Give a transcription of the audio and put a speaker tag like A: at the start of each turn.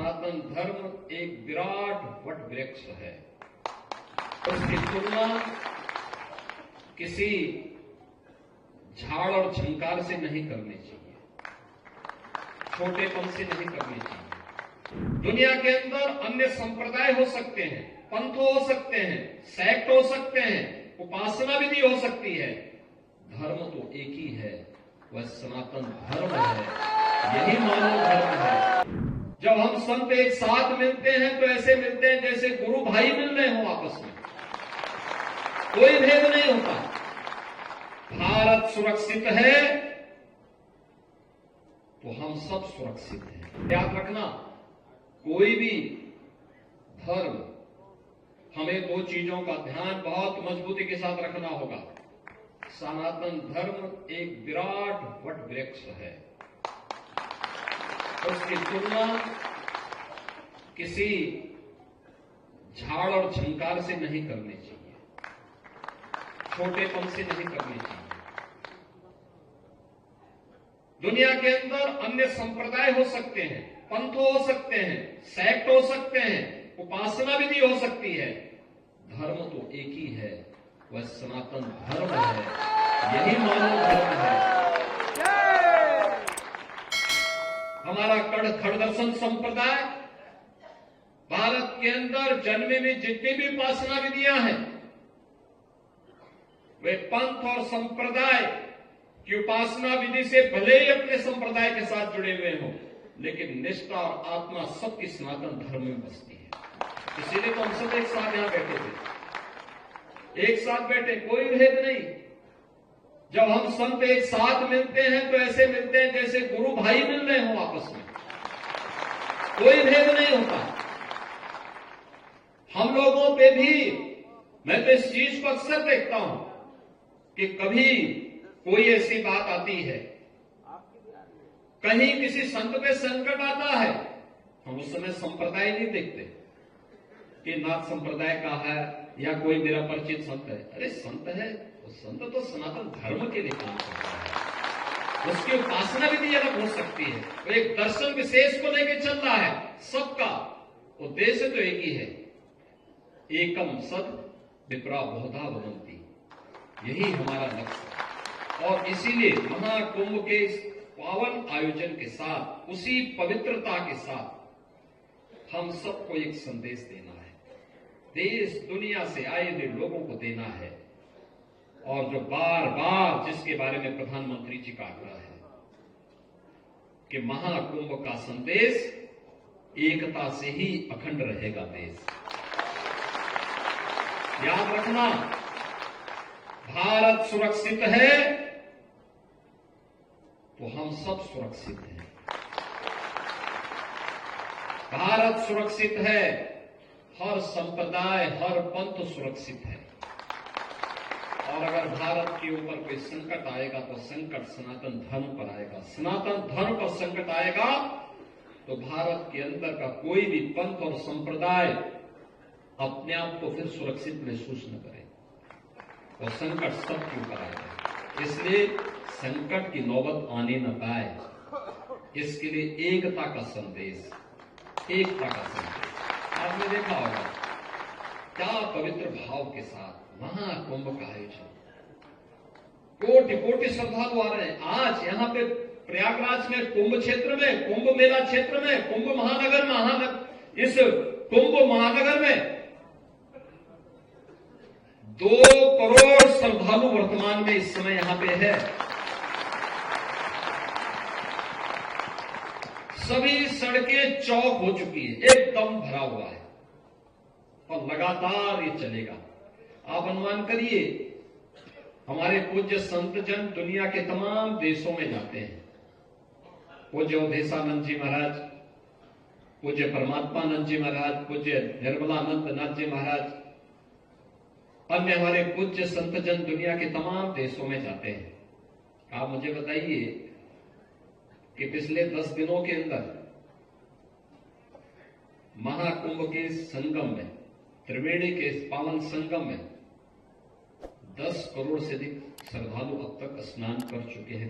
A: सनातन धर्म एक विराट वट वृक्ष है। उसकी तुलना किसी झाड़ और झंकार से नहीं करनी चाहिए, छोटेपन से नहीं करनी चाहिए। दुनिया के अंदर अन्य संप्रदाय हो सकते हैं, पंथ हो सकते हैं, सेक्ट हो सकते हैं, उपासना विधि हो सकती है, धर्म तो एक ही है, वह सनातन धर्म है। यही मानव धर्म है। जब हम संत एक साथ मिलते हैं तो ऐसे मिलते हैं जैसे गुरु भाई मिल रहे हो आपस में, कोई भेद नहीं होता। भारत सुरक्षित है तो हम सब सुरक्षित हैं। याद रखना, कोई भी धर्म, हमें दो चीजों का ध्यान बहुत मजबूती के साथ रखना होगा। सनातन धर्म एक विराट वट वृक्ष है। उसकी तुलना किसी झाड़ और झंकार से नहीं करनी चाहिए, छोटेपन से नहीं करनी चाहिए। दुनिया के अंदर अन्य संप्रदाय हो सकते हैं, पंथ हो सकते हैं, सेक्ट हो सकते हैं, उपासना विधि हो सकती है, धर्म तो एक ही है, वह सनातन धर्म है। यही मानव धर्म है। हमारा खड़दर्शन संप्रदाय भारत के अंदर जन्मे में जितनी भी उपासना विधियां हैं, वे पंथ और संप्रदाय की उपासना विधि से भले ही अपने संप्रदाय के साथ जुड़े हुए हों, लेकिन निष्ठा और आत्मा सबकी सनातन धर्म में बसती है। इसीलिए तो हम सब एक साथ यहां बैठे थे, एक साथ बैठे, कोई भेद नहीं। जब हम संत एक साथ मिलते हैं तो ऐसे मिलते हैं जैसे गुरु भाई मिल रहे हो आपस में, कोई भेद नहीं होता। हम लोगों पे भी, मैं तो इस चीज को अक्सर देखता हूं कि कभी कोई ऐसी बात आती है, कहीं किसी संत पे संकट आता है, हम उस समय संप्रदाय नहीं देखते कि नाथ संप्रदाय का है या कोई मेरा परिचित संत है। अरे संत है, संत तो सनातन धर्म के लिए काम करता है, उसकी उपासना विधि अलग हो सकती है, वो एक दर्शन विशेष को लेकर चल रहा है। सबका उद्देश्य तो एक ही है, एकम सद विप्रा बहुधा वदंती, यही हमारा लक्ष्य है। और इसीलिए महाकुंभ के इस पावन आयोजन के साथ, उसी पवित्रता के साथ हम सबको एक संदेश देना है, देश दुनिया से आए हुए लोगों को देना है। और जो बार बार जिसके बारे में प्रधानमंत्री जी का आग्रह है कि महाकुंभ का संदेश एकता से ही अखंड रहेगा देश। याद रखना, भारत सुरक्षित है तो हम सब सुरक्षित हैं। भारत सुरक्षित है, हर संप्रदाय, हर पंथ सुरक्षित है। और अगर भारत के ऊपर कोई संकट आएगा तो संकट सनातन धर्म पर आएगा। सनातन धर्म पर संकट आएगा तो भारत के अंदर का कोई भी पंथ और संप्रदाय अपने आप को फिर सुरक्षित महसूस न करे, और संकट सबके ऊपर आएगा। इसलिए संकट की नौबत आने न पाए, इसके लिए एकता का संदेश, एकता का संदेश। आपने देखा होगा क्या पवित्र भाव के साथ महाकुंभ का आयोजन, कोटि कोटि श्रद्धालु आ रहे हैं। आज यहाँ पे प्रयागराज में कुंभ क्षेत्र में, कुंभ मेला क्षेत्र में, कुंभ महानगर इस कुंभ महानगर में 2 करोड़ श्रद्धालु वर्तमान में इस समय यहां पे है। सभी सड़कें चौक हो चुकी है, एकदम भरा हुआ है और लगातार ये चलेगा। आप अनुमान करिए, हमारे पूज्य संत जन दुनिया के तमाम देशों में जाते हैं। पूज्य अवधेशानंद जी महाराज, पूज्य परमात्मानंद जी महाराज, पूज्य निर्मलानंद नाथ जी महाराज, अन्य हमारे पूज्य संत जन दुनिया के तमाम देशों में जाते हैं। आप मुझे बताइए कि पिछले 10 दिनों के अंदर महाकुंभ के संगम में, त्रिवेणी के पावन संगम में 10 करोड़ से अधिक श्रद्धालु अब तक स्नान कर चुके हैं।